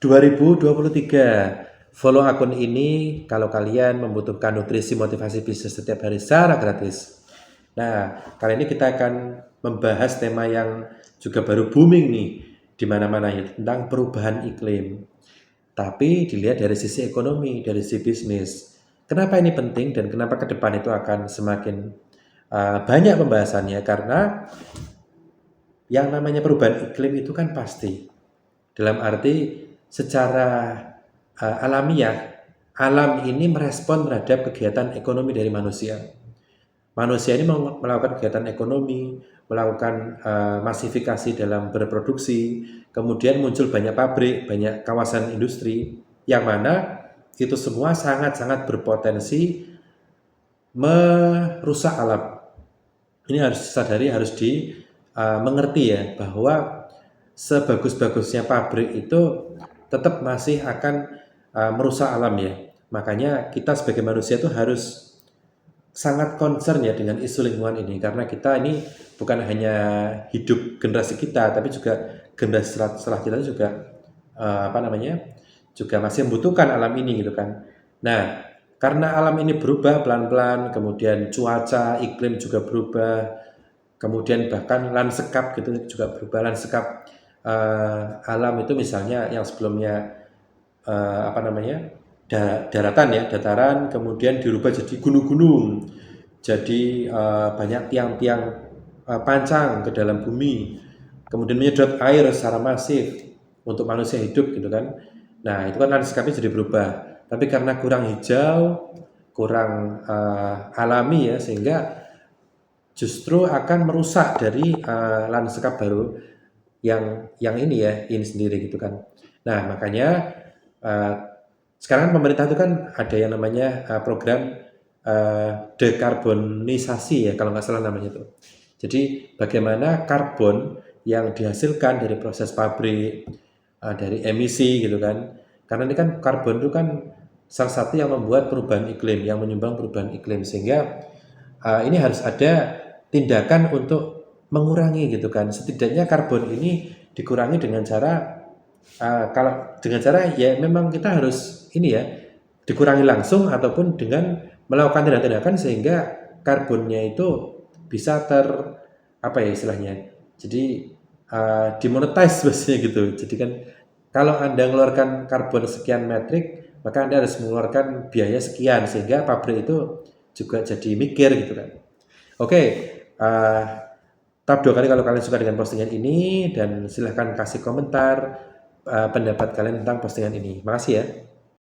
2023. Follow akun ini kalau kalian membutuhkan nutrisi motivasi bisnis setiap hari secara gratis. Nah, kali ini kita akan membahas tema yang juga baru booming nih di mana-mana, ya, tentang perubahan iklim. Tapi dilihat dari sisi ekonomi, dari sisi bisnis. Kenapa ini penting dan kenapa ke depan itu akan semakin banyak pembahasannya? Karena yang namanya perubahan iklim itu kan pasti. Dalam arti secara alamiah, alam ini merespon terhadap kegiatan ekonomi dari manusia. Manusia ini melakukan kegiatan ekonomi, melakukan masifikasi dalam berproduksi, kemudian muncul banyak pabrik, banyak kawasan industri, yang mana itu semua sangat-sangat berpotensi merusak alam. Ini harus disadari, harus mengerti ya, bahwa sebagus-bagusnya pabrik itu tetap masih akan merusak alam ya. Makanya kita sebagai manusia itu harus sangat concern ya dengan isu lingkungan ini, karena kita ini bukan hanya hidup generasi kita, tapi juga generasi setelah kita juga juga masih membutuhkan alam ini gitu kan. Nah, karena alam ini berubah pelan-pelan, kemudian cuaca, iklim juga berubah, kemudian bahkan lanskap gitu juga berubah. Lanskap alam itu misalnya yang sebelumnya daratan ya, dataran, kemudian dirubah jadi gunung-gunung, jadi banyak tiang-tiang pancang ke dalam bumi, kemudian menyedot air secara masif untuk manusia hidup gitu kan. Nah, itu kan lanskapnya jadi berubah. Tapi karena kurang hijau, kurang alami ya, sehingga justru akan merusak dari lanskap baru yang ini sendiri gitu kan. Nah, makanya sekarang pemerintah itu kan ada yang namanya program dekarbonisasi ya, kalau nggak salah namanya itu. Jadi bagaimana karbon yang dihasilkan dari proses pabrik, dari emisi gitu kan. Karena ini kan karbon itu kan salah satu yang membuat perubahan iklim, yang menyumbang perubahan iklim, sehingga ini harus ada tindakan untuk mengurangi gitu kan. Setidaknya karbon ini dikurangi dengan cara kalau dengan cara ya memang kita harus ini ya, dikurangi langsung ataupun dengan melakukan tindakan-tindakan sehingga karbonnya itu bisa apa ya istilahnya. Jadi dimonetize biasanya gitu. Jadi kan kalau Anda mengeluarkan karbon sekian metrik, maka Anda harus mengeluarkan biaya sekian, sehingga pabrik itu juga jadi mikir gitu kan. Oke, tap 2 kali kalau kalian suka dengan postingan ini, dan silahkan kasih komentar pendapat kalian tentang postingan ini. Makasih ya.